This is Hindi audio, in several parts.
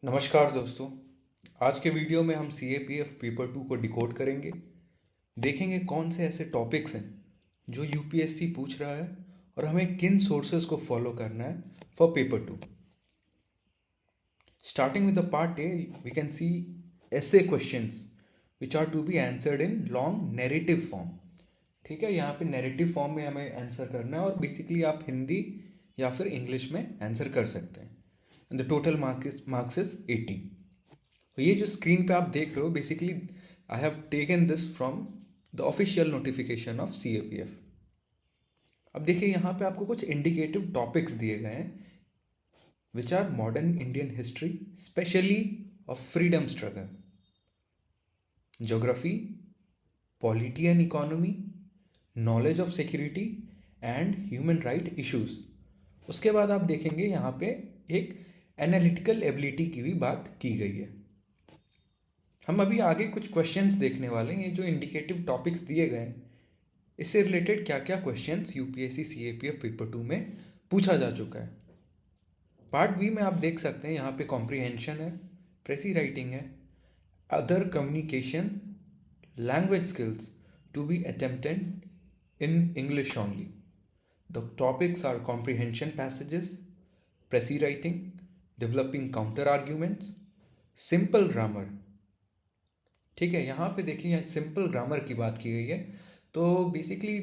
नमस्कार दोस्तों। आज के वीडियो में हम CAPF पेपर 2 को डिकोड करेंगे। देखेंगे कौन से ऐसे टॉपिक्स हैं जो यूपीएससी पूछ रहा है और हमें किन सोर्सेज को फॉलो करना है for paper 2। Starting with the part A, we can see ऐसे questions which are to be answered in long narrative form. ठीक है, यहाँ पे नैरेटिव फॉर्म में हमें आंसर करना है और बेसिकली आप हिंदी या फिर इंग्लिश में आंसर कर सकते हैं। And the total marks is 80। तो ये जो स्क्रीन पे आप देख रहे हो, basically I have taken this from the official notification of CAPF। अब देखिए यहाँ पे आपको कुछ इंडिकेटिव टॉपिक्स दिए गए हैं which are modern Indian history, specially of freedom struggle, geography, polity and economy, knowledge of security and human right issues. उसके बाद आप देखेंगे यहाँ पे एक एनालिटिकल एबिलिटी की भी बात की गई है। हम अभी आगे कुछ क्वेश्चंस देखने वाले हैं। ये जो इंडिकेटिव टॉपिक्स दिए गए हैं, इससे रिलेटेड क्या क्या क्वेश्चंस यूपीएससी CAPF पेपर 2 में पूछा जा चुका है। पार्ट बी में आप देख सकते हैं यहाँ पे कॉम्प्रिहेंशन है, प्रेसी राइटिंग है, other communication, language skills to be attempted in English only. The topics are comprehension passages, precis writing, developing counter arguments, simple grammar. ठीक है, यहाँ पे देखिए सिंपल ग्रामर की बात की गई है। तो बेसिकली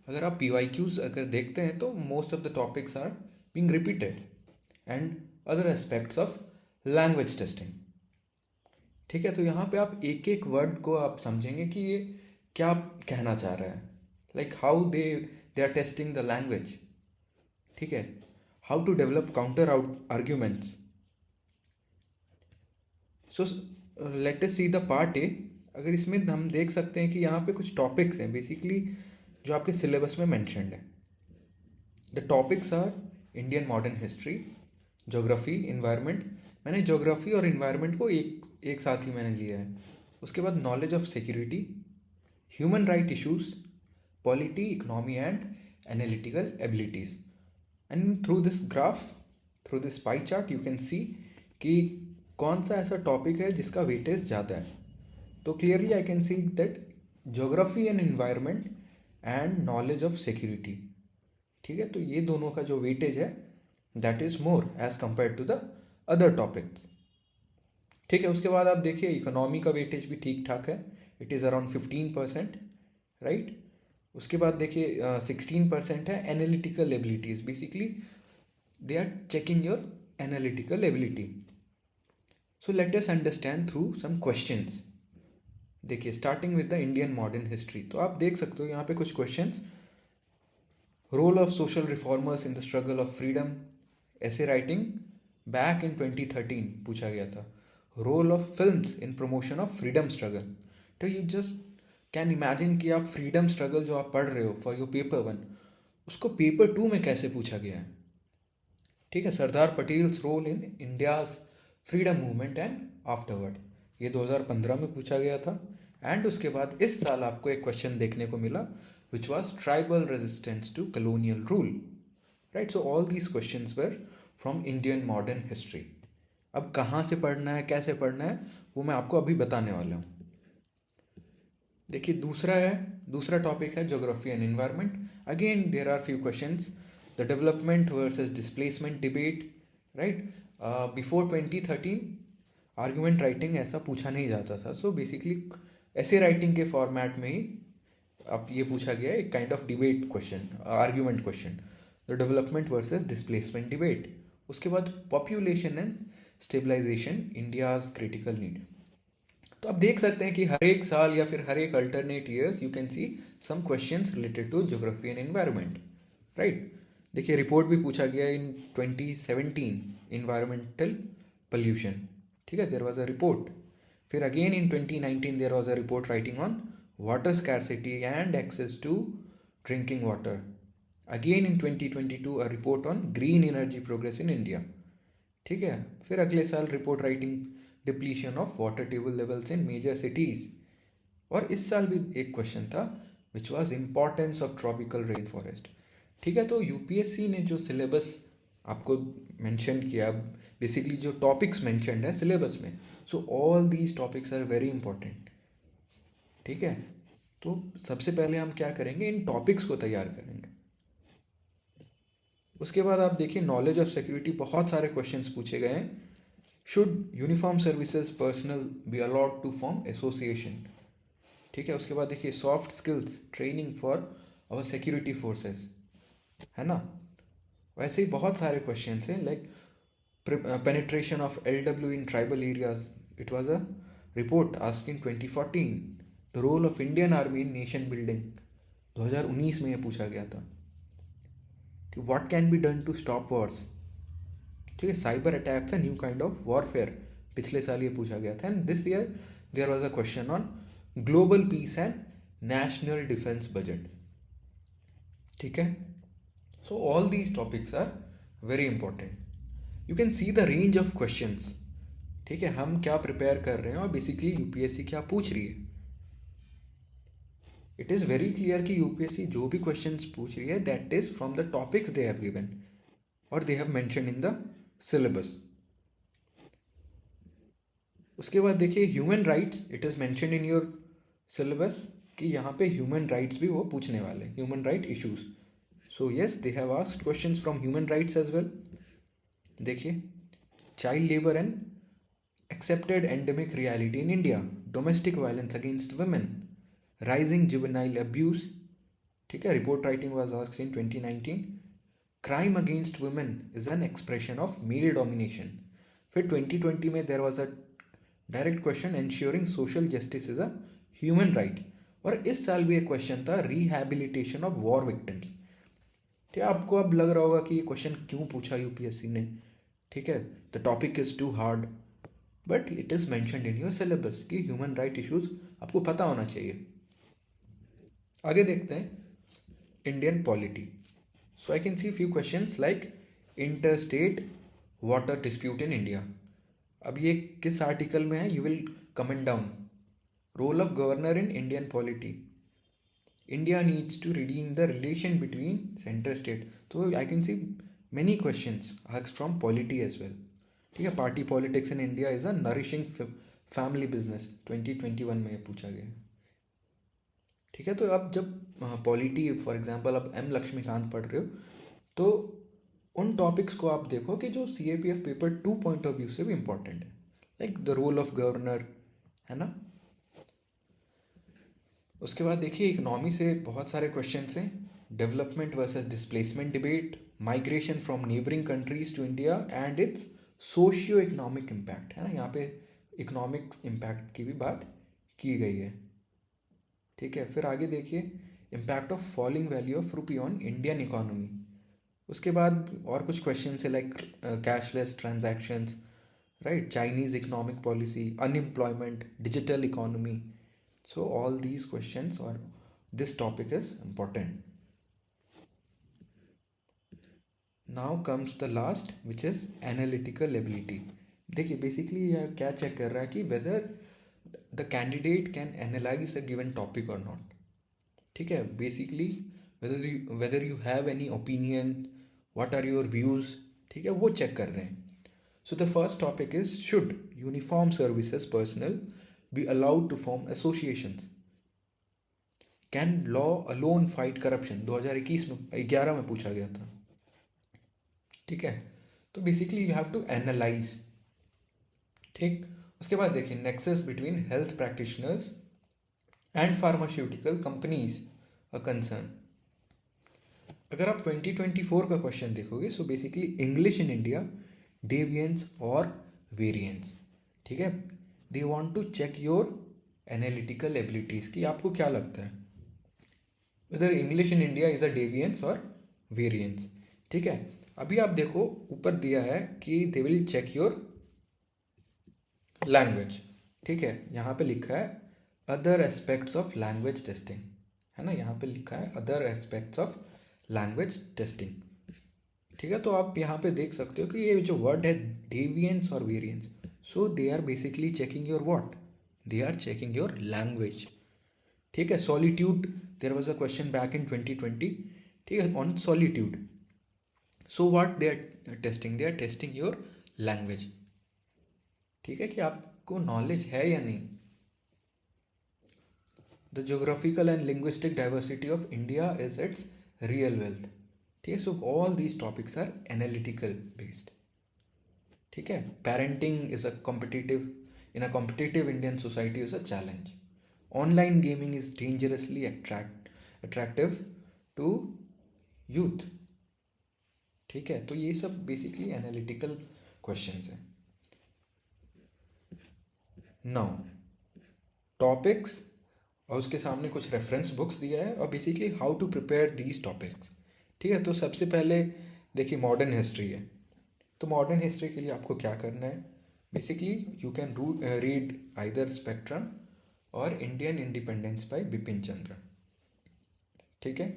अगर आप PYQs अगर देखते हैं तो most of the topics are being repeated and other aspects of language testing. ठीक है, तो यहाँ पे आप एक एक वर्ड को आप समझेंगे कि ये क्या कहना चाह रहा है, like how they are testing the language. ठीक है, how to develop counter arguments. So let us see the part A. अगर इसमें हम देख सकते हैं कि यहाँ पे कुछ टॉपिक्स हैं बेसिकली जो आपके सिलेबस में मैंशनड है। The topics are Indian modern history, geography, environment. मैंने ज्योग्राफी और इन्वायरमेंट को एक साथ ही मैंने लिया है। उसके बाद knowledge of security, human right issues, polity, economy and analytical abilities. And through this graph, through this pie chart, you can see कि कौन सा ऐसा टॉपिक है जिसका वेटेज ज़्यादा है। तो clearly I can see that geography and environment and knowledge of security. ठीक है, तो ये दोनों का जो वेटेज है that is more as compare to the other topics. ठीक है, उसके बाद आप देखिए इकोनॉमी का वेटेज भी ठीक ठाक है, इट इज़ अराउंड 15%, राइट। उसके बाद देखिए 16% है analytical abilities. Basically they are checking your analytical ability. So let us understand through some questions. देखिए starting with the Indian modern history, तो आप देख सकते हो यहाँ पे कुछ questions. Role of social reformers in the struggle of freedom, ऐसे राइटिंग बैक इन 2013 पूछा गया था। Role of films in promotion of freedom struggle. तो यू जस्ट कैन इमेजिन कि आप फ्रीडम स्ट्रगल जो आप पढ़ रहे हो फॉर योर पेपर 1, उसको पेपर 2 में कैसे पूछा गया है। ठीक है, Sardar Patel's role in India's freedom movement and afterward, ये 2015 में पूछा गया था। एंड उसके बाद इस साल आपको एक क्वेश्चन देखने को मिला which was tribal resistance to colonial rule, right. So all these questions were from Indian modern history. अब कहाँ से पढ़ना है, कैसे पढ़ना है, वो मैं आपको अभी बताने वाला हूँ। देखिए दूसरा टॉपिक है geography and environment. Again there are few questions. The development versus displacement debate, right. Before 2013 argument writing ऐसा पूछा नहीं जाता था। सो बेसिकली ऐसे राइटिंग के फॉर्मेट में ही अब ये पूछा गया है, एक kind of debate question, argument question, the development versus displacement debate. उसके बाद population and stabilisation, India's critical need. तो आप देख सकते हैं कि हर एक साल या फिर हर एक alternate years you can see some questions related to geography and environment, right. देखिए रिपोर्ट भी पूछा गया इन 2017, इन्वायरमेंटल पोल्यूशन। ठीक है, देयर वाज अ रिपोर्ट। फिर again in 2019 there was a report writing on water scarcity and access to drinking water. Again in 2022 a report on green energy progress in India. ठीक है, फिर अगले साल report writing depletion of water table levels in major cities. और इस साल भी एक क्वेश्चन था which was importance of tropical rain forest. ठीक है, तो यूपीएससी ने जो सिलेबस आपको मेंशन किया, बेसिकली जो टॉपिक्स मेंशन्ड है सिलेबस में, so all these topics are very important. ठीक है, तो सबसे पहले हम क्या करेंगे, इन टॉपिक्स को तैयार करेंगे। उसके बाद आप देखिए नॉलेज ऑफ सिक्योरिटी, बहुत सारे क्वेश्चंस पूछे गए हैं। Should uniform services personal be allowed to form association. ठीक है, उसके बाद देखिए soft skills training for our security forces, है ना। वैसे ही बहुत सारे क्वेश्चंस हैं, like penetration of LW in tribal areas. It was a report asked in 2014. The role of Indian Army in nation building. 2019 में ये पूछा गया था कि what can be done to stop wars. ठीक है, cyber attacks a new kind of warfare, पिछले साल ये पूछा गया था। And this year there was a question on global peace and national defence budget. ठीक है, so all these topics are very important. You can see the range of questions. ठीक है, हम क्या प्रिपेयर कर रहे हैं और बेसिकली यूपीएससी क्या पूछ रही है। इट इज़ वेरी क्लियर कि यूपीएससी जो भी क्वेश्चंस पूछ रही है that is from the topics they have given और they have mention in the syllabus. उसके बाद देखिए human rights, it is mention in your syllabus कि यहाँ पे ह्यूमन राइट्स भी वो पूछने वाले, human right issues. So yes, they have asked questions from human rights as well. देखिए child labour and accepted endemic reality in India, domestic violence against women, rising juvenile abuse. ठीक है, report writing was asked in 2019. Crime against women is an expression of male domination. फिर 2020 में there was a direct question, ensuring social justice is a human right. और इस साल भी एक क्वेश्चन था, रिहैबिलिटेशन ऑफ वॉर विक्टिम्स। ठीक है, आपको अब लग रहा होगा कि ये क्वेश्चन क्यों पूछा यूपीएससी ने। ठीक है, the topic is too hard, but it is mentioned in your syllabus कि ह्यूमन राइट इश्यूज आपको पता होना चाहिए। आगे देखते हैं Indian polity. So I can see few questions like inter state water dispute in India. अब ये किस आर्टिकल में है, you will comment down. Role of governor in Indian polity, India needs to redeem the relation between centre state. तो I can C many questions asked from polity as well. ठीक है, party politics in India is a nourishing family business, 2021 में ये पूछा गया। ठीक है, तो अब जब पॉलिटी फॉर एग्जांपल अब एम लक्ष्मीकांत पढ़ रहे हो तो उन टॉपिक्स को आप देखो कि जो CAPF paper 2 point of view से भी इंपॉर्टेंट है, like the role of governor, है ना। उसके बाद देखिए इकोनॉमी से बहुत सारे क्वेश्चन हैं, development versus displacement debate, migration from neighbouring countries to India and its socio economic impact, है ना। यहाँ पे इकोनॉमिक इम्पैक्ट की भी बात की गई है। ठीक है, फिर आगे देखिए impact of falling value of rupee on Indian economy. उसके बाद और कुछ क्वेश्चन है like cashless transactions, right, Chinese economic policy, unemployment, digital economy. So all these questions और this topic is important. Now comes the last which is analytical ability. देखिए बेसिकली यह क्या चेक कर रहा है कि whether the candidate can analyse a given topic और नॉट। ठीक है, basically whether you have any opinion, what are your views, ठीक है, वो चेक कर रहे हैं। So the first topic is should uniform services personal be allowed to form associations, can law alone fight corruption, 2011 में पूछा गया था। ठीक है, तो basically you have to analyse. ठीक, उसके बाद देखिए nexus between health practitioners and pharmaceutical companies a concern. अगर आप 2024 का क्वेश्चन देखोगे, so basically English in India, डेविएंस और वेरिएंस। ठीक है, they want to check your analytical abilities कि आपको क्या लगता है whether English in India is a deviance और वेरिएंस। ठीक है, अभी आप देखो ऊपर दिया है कि they will check your language. ठीक है, यहाँ पे लिखा है other aspects of language testing, है ना, यहाँ पे लिखा है other aspects of language testing. ठीक है, तो आप यहाँ पे देख सकते हो कि ये जो वर्ड है डेविएंस और variance, so they are basically checking your what, they are checking your language. ठीक है, solitude, there was a question back in 2020, ठीक है, on solitude. So what they are testing, they are testing your language. ठीक है, कि आपको नॉलेज है या नहीं। The geographical and linguistic diversity of India is its real wealth. ठीक है, so all these topics are analytical based. ठीक है, parenting is a competitive in a competitive Indian society is a challenge. Online gaming is dangerously attractive to youth. ठीक है, तो ये सब बेसिकली एनालिटिकल क्वेश्चंस हैं। नाउ टॉपिक्स, और उसके सामने कुछ रेफरेंस बुक्स दिया है, और basically how to prepare these topics. ठीक है, तो सबसे पहले देखिए मॉडर्न हिस्ट्री है। तो मॉडर्न हिस्ट्री के लिए आपको क्या करना है, basically you can read either spectrum और Indian independence bye Bipin Chandra. ठीक है,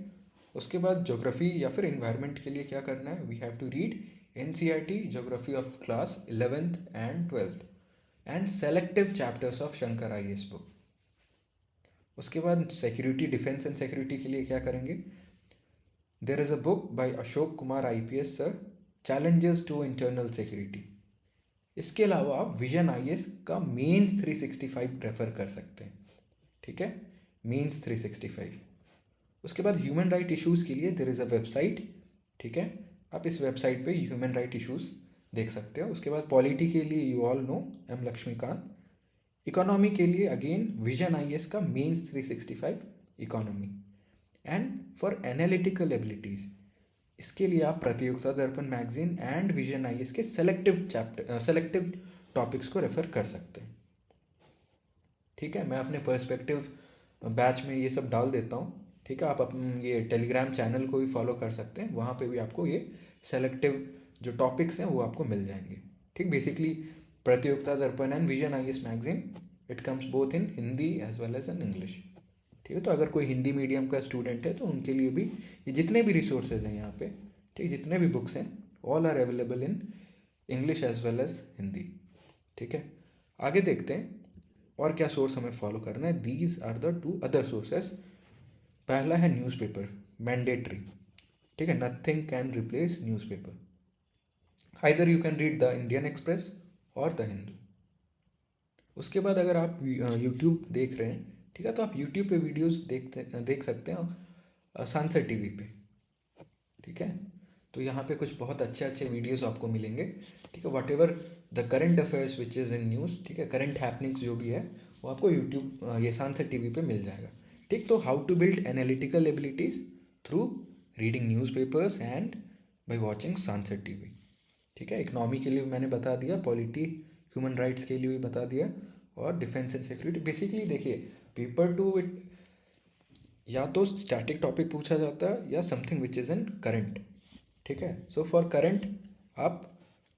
उसके बाद ज्योग्राफी या फिर इन्वायरमेंट के लिए क्या करना है, we have to read NCERT geography of class 11th and 12th and selective chapters of Shankar IAS book. उसके बाद सिक्योरिटी, डिफेंस एंड सिक्योरिटी के लिए क्या करेंगे, there is a book by Ashok Kumar IPS sir, challenges to internal security. इसके अलावा आप विजन IAS का मेंस 365 रेफर कर सकते हैं। ठीक है, मेंस 365। उसके बाद ह्यूमन राइट इश्यूज़ के लिए देर इज़ अ वेबसाइट। ठीक है, आप इस वेबसाइट पे ह्यूमन राइट इश्यूज़ देख सकते हो। उसके बाद पॉलिटी के लिए you all know M Laxmikanth. Economy के लिए अगेन विजन IAS का mains 365 economy. And for analytical abilities, इसके लिए आप Pratiyogita Darpan magazine and vision IAS के सेलेक्टिव टॉपिक्स को रेफर कर सकते हैं। ठीक है, मैं अपने पर्सपेक्टिव बैच में ये सब डाल देता हूँ। ठीक है, आप अपने ये टेलीग्राम चैनल को भी फॉलो कर सकते हैं, वहाँ पे भी आपको ये सेलेक्टिव जो टॉपिक्स हैं वो आपको मिल जाएंगे। ठीक, basically Pratiyogita Darpan and vision IAS magazine, it comes both in Hindi as well as in English. ठीक है, तो अगर कोई हिंदी मीडियम का स्टूडेंट है तो उनके लिए भी ये जितने भी रिसोर्सेज हैं यहाँ पे, ठीक, जितने भी बुक्स हैं, all are available in English as well as Hindi. ठीक है, आगे देखते हैं और क्या सोर्स हमें फॉलो करना है। These are the 2 other sources. पहला है न्यूज़पेपर, मैंडेटरी। ठीक है, nothing can replace newspaper. Either you can read the Indian Express और द हिंदू। उसके बाद अगर आप यूट्यूब देख रहे हैं, ठीक है, तो आप यूट्यूब पे वीडियोस देख सकते हैं सनसेट TV पे। ठीक है, तो यहाँ पे कुछ बहुत अच्छे अच्छे वीडियोस आपको मिलेंगे। ठीक है, what ever the current affairs which is in news, ठीक है, करंट हैपनिंग्स जो भी है वो आपको यूट्यूब ये सनसेट TV पे मिल जाएगा। ठीक, तो how to build analytical abilities through reading news papers and by watching sunset TV। ठीक है, इकनॉमी के लिए मैंने बता दिया, पॉलिटी ह्यूमन राइट्स के लिए भी बता दिया, और डिफेंस एंड सिक्योरिटी। बेसिकली देखिए पेपर 2 इट या तो स्टैटिक टॉपिक पूछा जाता है या something which is in current. ठीक है, सो फॉर करंट आप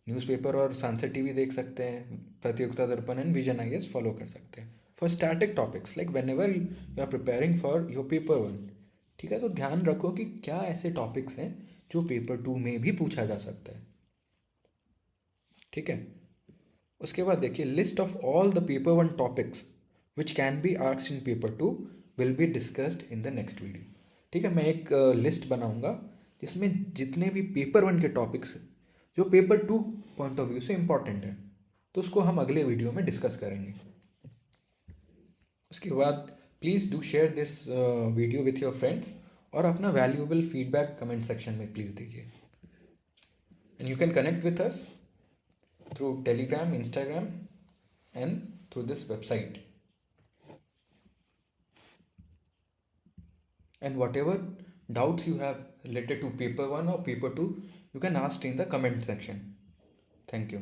न्यूज़पेपर और सनसेट TV देख सकते हैं, प्रतियोगिता Darpan and vision IAS follow कर सकते हैं। For static topics like whenever you are preparing for your paper 1, ठीक है, तो ध्यान रखो कि क्या ऐसे टॉपिक्स हैं जो पेपर 2 में भी पूछा जा सकता है। ठीक है, उसके बाद देखिए list of all the paper 1 topics which can be asked in paper 2 will be discussed in the next video. ठीक है, मैं एक लिस्ट बनाऊंगा जिसमें जितने भी पेपर 1 के टॉपिक्स जो पेपर 2 पॉइंट ऑफ व्यू से इंपॉर्टेंट है, तो उसको हम अगले वीडियो में डिस्कस करेंगे। उसके बाद please do share this video with your friends, और अपना वैल्यूएबल फीडबैक कमेंट सेक्शन में प्लीज़ दीजिए। And you can connect with us through Telegram, Instagram, and through this website. And whatever doubts you have related to paper 1 or paper 2, you can ask in the comment section. Thank you.